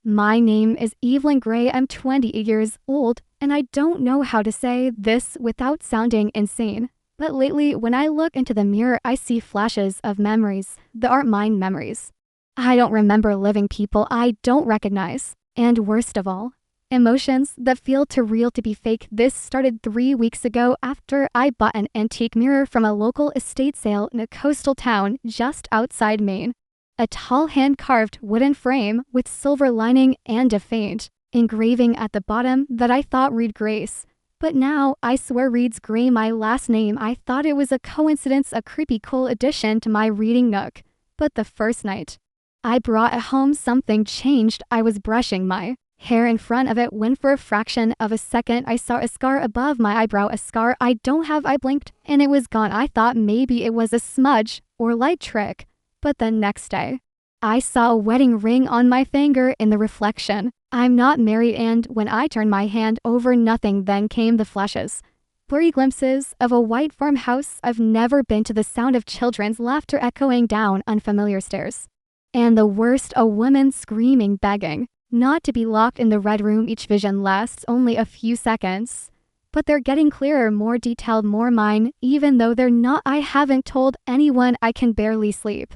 My name is Evelyn Graye. I'm 28 years old, and I don't know how to say this without sounding insane. But lately, when I look into the mirror, I see flashes of memories that aren't mine memories. I don't remember living people I don't recognize. And worst of all, emotions that feel too real to be fake. This started 3 weeks ago after I bought an antique mirror from a local estate sale in a coastal town just outside Maine. A tall hand-carved wooden frame with silver lining and a faint engraving at the bottom that I thought read Grace. But now I swear reads Gray, my last name. I thought it was a coincidence, a creepy cool addition to my reading nook. But the first night I brought it home, something changed. I was brushing my hair in front of it when for a fraction of a second I saw a scar above my eyebrow, a scar I don't have. I blinked and it was gone. I thought maybe it was a smudge or light trick. But the next day, I saw a wedding ring on my finger in the reflection. I'm not married, and when I turned my hand over, nothing. Then came the flashes. Blurry glimpses of a white farmhouse I've never been to, the sound of children's laughter echoing down unfamiliar stairs. And the worst, a woman screaming, begging not to be locked in the red room. Each vision lasts only a few seconds, but they're getting clearer, more detailed, more mine, even though they're not. I haven't told anyone. I can barely sleep.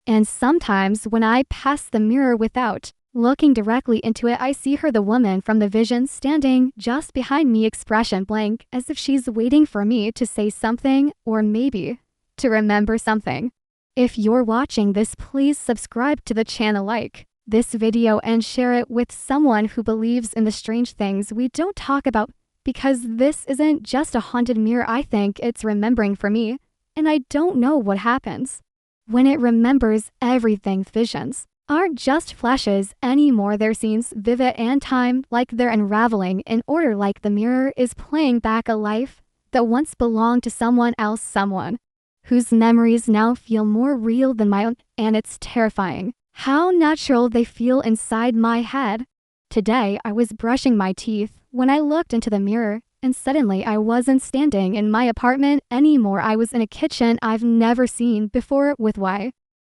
And sometimes when I pass the mirror without looking directly into it, I see her, the woman from the vision, standing just behind me, expression blank, as if she's waiting for me to say something or maybe to remember something. If you're watching this, please subscribe to the channel, like this video, and share it with someone who believes in the strange things we don't talk about, because this isn't just a haunted mirror. I think it's remembering for me, and I don't know what happens when it remembers everything. Visions aren't just flashes anymore. They're scenes, vivid and timed, like they're unraveling in order, like the mirror is playing back a life that once belonged to someone else, someone whose memories now feel more real than my own. And it's terrifying how natural they feel inside my head. Today, I was brushing my teeth when I looked into the mirror, and suddenly I wasn't standing in my apartment anymore. I was in a kitchen I've never seen before, with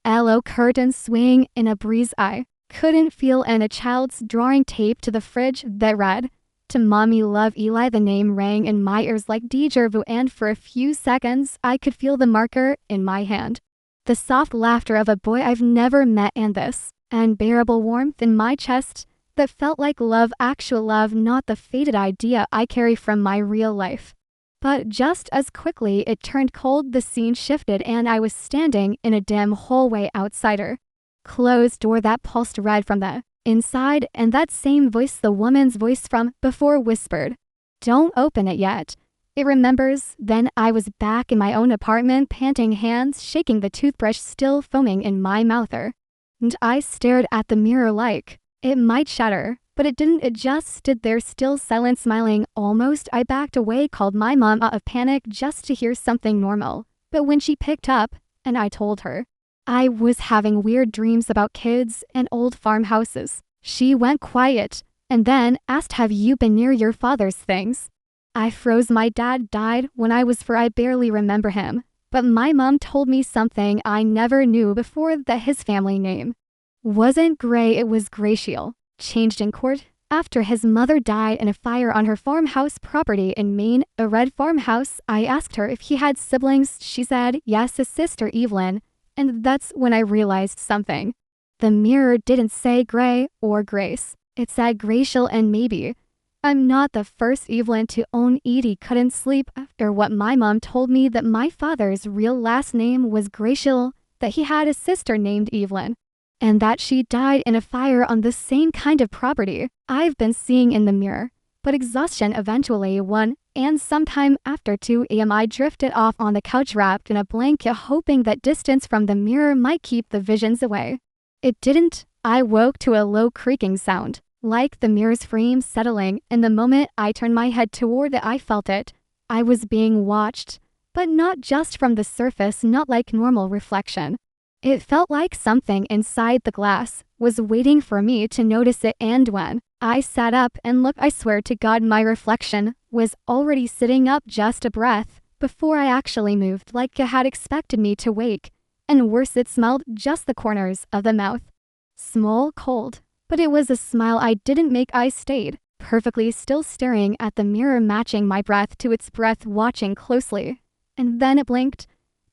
yellow curtains swaying in a breeze I couldn't feel, and a child's drawing taped to the fridge that read, "To Mommy, love, Eli." The name rang in my ears like deja vu, and for a few seconds I could feel the marker in my hand, the soft laughter of a boy I've never met, and this unbearable warmth in my chest that felt like love, actual love, not the faded idea I carry from my real life. But just as quickly it turned cold, the scene shifted, and I was standing in a dim hallway outside her closed door that pulsed red from the inside, and that same voice, the woman's voice from before, whispered, "Don't open it yet. It remembers." Then I was back in my own apartment, panting, hands shaking, the toothbrush still foaming in my mouth, and I stared at the mirror like it might shatter, but it didn't. It just stood there, still, silent, smiling. Almost I backed away, called my mom out of panic just to hear something normal. But when she picked up and I told her I was having weird dreams about kids and old farmhouses, she went quiet and then asked, "Have you been near your father's things?" I froze. My dad died when I was 4. I barely remember him, but my mom told me something I never knew before, that his family name wasn't Gray, it was Gracial, changed in court after his mother died in a fire on her farmhouse property in Maine, a red farmhouse. I asked her if he had siblings. She said yes, a sister, Evelyn, and that's when I realized something. The mirror didn't say Gray or Grace, it said Gracial, and maybe I'm not the first Evelyn to own. Edie couldn't sleep after what my mom told me, that my father's real last name was Gracial, that he had a sister named Evelyn, and that she died in a fire on the same kind of property I've been seeing in the mirror. But exhaustion eventually won, and sometime after 2 a.m. I drifted off on the couch wrapped in a blanket, hoping that distance from the mirror might keep the visions away. It didn't. I woke to a low creaking sound, like the mirror's frame settling, and the moment I turned my head toward it, I felt it. I was being watched, but not just from the surface, not like normal reflection. It felt like something inside the glass was waiting for me to notice it, and when I sat up and looked, I swear to God, my reflection was already sitting up just a breath before I actually moved, like it had expected me to wake. And worse, it smelled just the corners of the mouth. Small, cold, But it was a smile I didn't make. I stayed, perfectly still, staring at the mirror, matching my breath to its breath, watching closely. And then it blinked.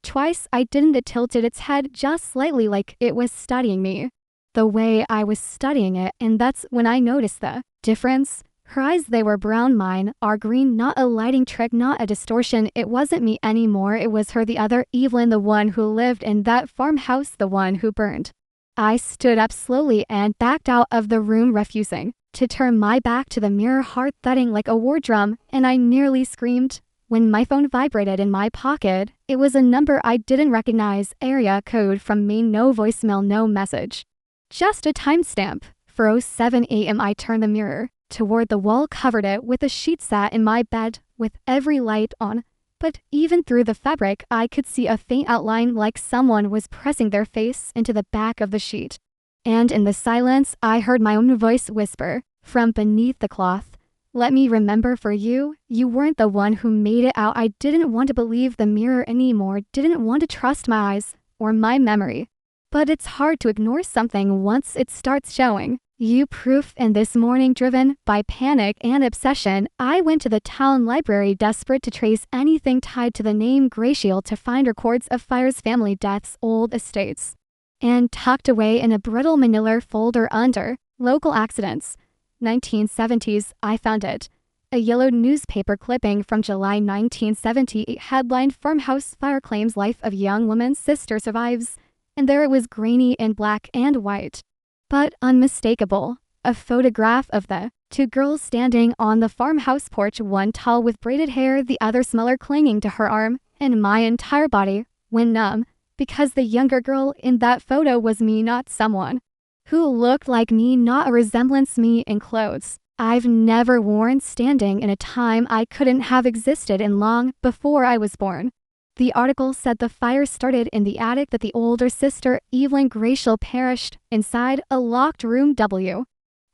Twice. I didn't. It tilted its head just slightly, like it was studying me, the way I was studying it, and that's when I noticed the difference. Her eyes, they were brown, mine are green, not a lighting trick, not a distortion. It wasn't me anymore, it was her, the other Evelyn, the one who lived in that farmhouse, the one who burned. I stood up slowly and backed out of the room, refusing to turn my back to the mirror, heart thudding like a war drum, and I nearly screamed when my phone vibrated in my pocket. It was a number I didn't recognize, area code from Maine, no voicemail, no message. Just a timestamp. 4:07 a.m. I turned the mirror toward the wall, covered it with a sheet, sat in my bed with every light on. But even through the fabric, I could see a faint outline, like someone was pressing their face into the back of the sheet. And in the silence, I heard my own voice whisper from beneath the cloth, "Let me remember for you. You weren't the one who made it out." I didn't want to believe the mirror anymore, didn't want to trust my eyes or my memory. But it's hard to ignore something once it starts showing you proof. And this morning, driven by panic and obsession, I went to the town library, desperate to trace anything tied to the name Graye, to find records of fires, family deaths, old estates. And tucked away in a brittle manila folder under local accidents, 1970s, I found it. A yellowed newspaper clipping from July 1978, headlined "Farmhouse Fire Claims Life of Young Woman, Sister Survives." And there it was, grainy in black and white, but unmistakable. A photograph of the two girls standing on the farmhouse porch, one tall with braided hair, the other smaller, clinging to her arm, and my entire body went numb, because the younger girl in that photo was me, not someone who looked like me, not a resemblance, me in clothes I've never worn, standing in a time I couldn't have existed in long before I was born. The article said the fire started in the attic, that the older sister, Evelyn Graye, perished inside a locked room W,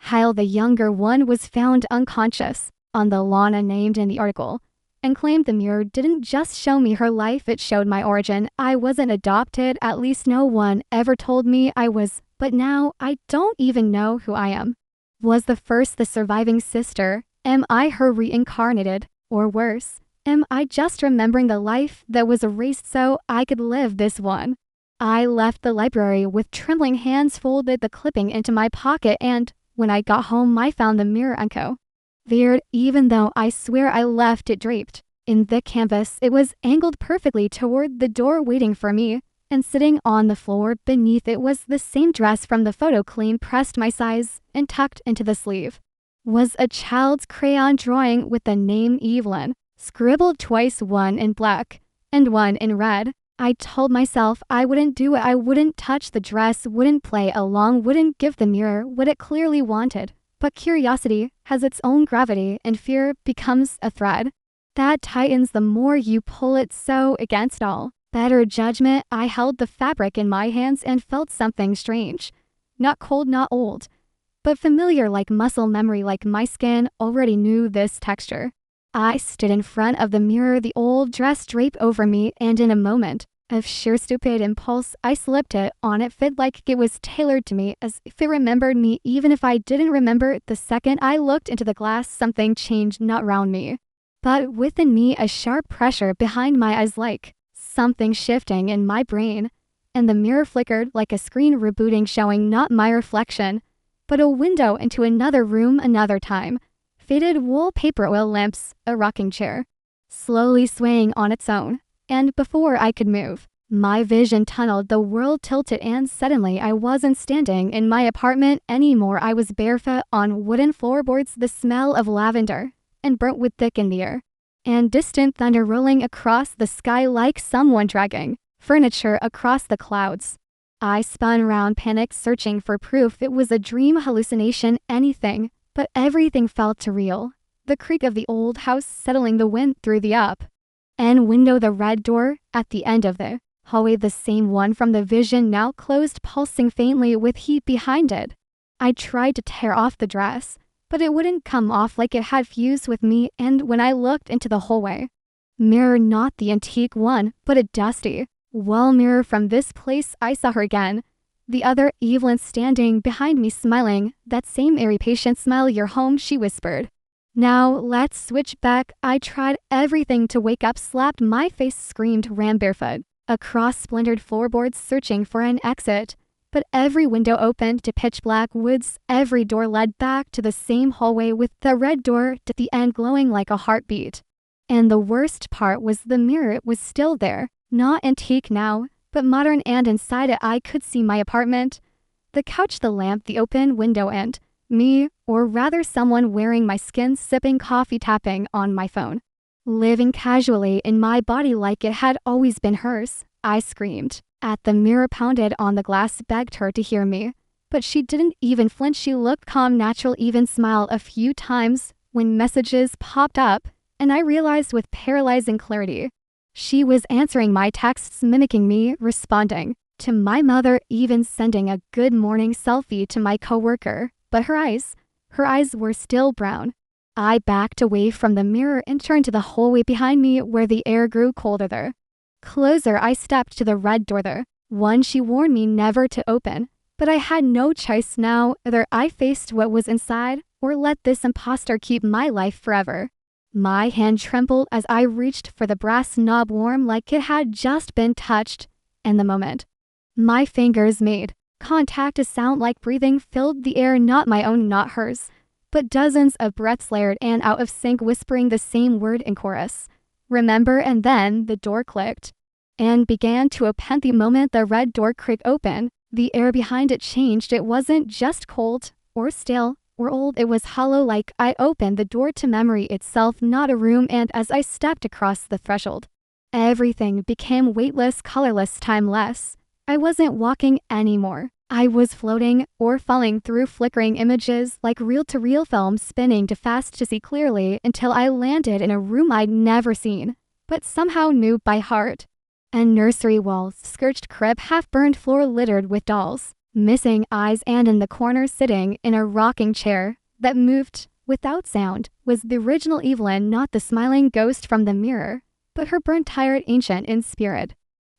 while the younger one was found unconscious on the lawn, named in the article, and claimed the mirror didn't just show me her life, it showed my origin. I wasn't adopted, at least no one ever told me I was, but now I don't even know who I am. Was the first the surviving sister? Am I her reincarnated? Or worse, am I just remembering the life that was erased so I could live this one? I left the library with trembling hands, folded the clipping into my pocket, and when I got home I found the mirror uncovered, even though I swear I left it draped in the canvas. It was angled perfectly toward the door, waiting for me, and sitting on the floor beneath it was the same dress from the photo, clean pressed, my size, and tucked into the sleeve was a child's crayon drawing with the name Evelyn scribbled twice, one in black and one in red. I told myself I wouldn't do it. I wouldn't touch the dress, wouldn't play along, wouldn't give the mirror what it clearly wanted. But curiosity has its own gravity, and fear becomes a thread that tightens the more you pull it. So, against all better judgment, I held the fabric in my hands and felt something strange. Not cold, not old, but familiar, like muscle memory, like my skin already knew this texture. I stood in front of the mirror, the old dress draped over me, and in a moment of sheer stupid impulse, I slipped it on. It fit like it was tailored to me, as if it remembered me, even if I didn't remember. The second I looked into the glass, something changed, not around me, but within me, a sharp pressure behind my eyes, like something shifting in my brain. And the mirror flickered like a screen rebooting, showing not my reflection, but a window into another room, another time. Faded wallpaper, oil lamps, a rocking chair, slowly swaying on its own. And before I could move, my vision tunneled, the world tilted, and suddenly I wasn't standing in my apartment anymore. I was barefoot on wooden floorboards, the smell of lavender and burnt wood thick in the air, and distant thunder rolling across the sky like someone dragging furniture across the clouds. I spun around, panicked, searching for proof it was a dream, hallucination, anything. But everything felt too real. The creak of the old house settling, the wind through the up and window, the red door at the end of the hallway, the same one from the vision, now closed, pulsing faintly with heat behind it. I tried to tear off the dress, but it wouldn't come off, like it had fused with me. And when I looked into the hallway mirror, not the antique one, but a dusty wall mirror from this place, I saw her again, The other Evelyn standing behind me smiling, that same airy patient smile, "You're home," she whispered. "Now, let's switch back." I tried everything to wake up, slapped my face, screamed, ran barefoot across splintered floorboards searching for an exit. But every window opened to pitch black woods, every door led back to the same hallway with the red door at the end glowing like a heartbeat. And the worst part was the mirror was still there, not antique now, but modern, and inside it I could see my apartment. The couch, the lamp, the open window, and me, or rather someone wearing my skin, sipping coffee, tapping on my phone. Living casually in my body like it had always been hers. I screamed at the mirror, pounded on the glass, begged her to hear me. But she didn't even flinch. She looked calm, natural, even smiled a few times when messages popped up, and I realized with paralyzing clarity she was answering my texts, mimicking me, responding to my mother, even sending a good morning selfie to my coworker. But her eyes were still brown. I backed away from the mirror and turned to the hallway behind me where the air grew colder there. Closer, I stepped to the red door, the one she warned me never to open. But I had no choice now. Either I faced what was inside or let this imposter keep my life forever. My hand trembled as I reached for the brass knob, warm like it had just been touched. And the moment my fingers made contact, a sound like breathing filled the air, not my own, not hers, but dozens of breaths layered and out of sync, whispering the same word in chorus. "Remember." And then the door clicked and began to open. The moment the red door creaked open, the air behind it changed. It wasn't just cold or stale or old, it was hollow, like I opened the door to memory itself, not a room. And as I stepped across the threshold, everything became weightless, colorless, timeless. I wasn't walking anymore. I was floating or falling through flickering images, like reel-to-reel film, spinning too fast to see clearly, until I landed in a room I'd never seen, but somehow knew by heart. And nursery walls, scorched crib, half-burned floor littered with dolls, missing eyes, and in the corner, sitting in a rocking chair that moved without sound, was the original Evelyn, not the smiling ghost from the mirror, but her burnt, tired ancient in spirit,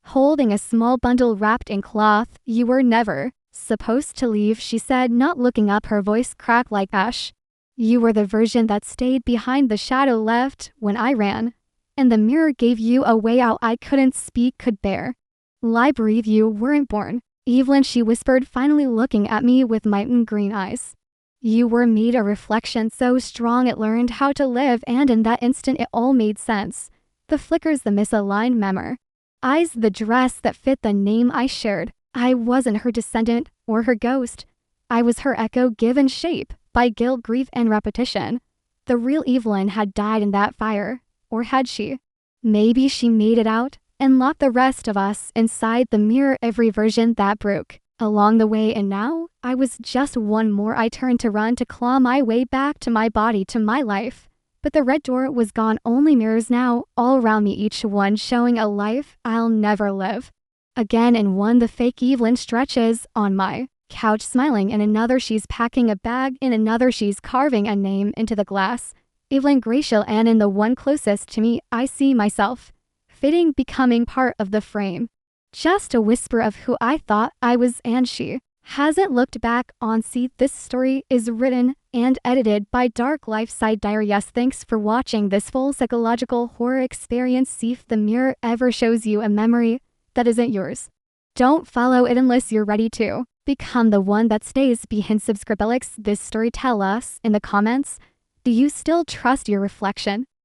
holding a small bundle wrapped in cloth. "You were never supposed to leave," she said, not looking up, her voice cracked like ash. "You were the version that stayed behind, the shadow left when I ran, and the mirror gave you a way out I couldn't speak, could bear. Lie, breathe, you weren't born, Evelyn," she whispered, finally looking at me with mountain green eyes. "You were made a reflection so strong it learned how to live." And in that instant it all made sense. The flickers, the misaligned memory eyes, the dress that fit the name I shared. I wasn't her descendant or her ghost. I was her echo, given shape by guilt, grief, and repetition. The real Evelyn had died in that fire. Or had she? Maybe she made it out and locked the rest of us inside the mirror, every version that broke along the way. And now I was just one more. I turned to run, to claw my way back to my body, to my life. But the red door was gone, only mirrors now all around me, each one showing a life I'll never live. Again, in one, the fake Evelyn stretches on my couch smiling. In another, she's packing a bag. In another, she's carving a name into the glass, Evelyn Graye. And in the one closest to me, I see myself, fitting, becoming part of the frame. Just a whisper of who I thought I was, and she hasn't looked back on. See, this story is written and edited by Dark Life Side Diary. Yes, thanks for watching this full psychological horror experience. See if the mirror ever shows you a memory that isn't yours, don't follow it unless you're ready to become the one that stays behind. Subscribe, Alex, this story. Tell us in the comments, do you still trust your reflection?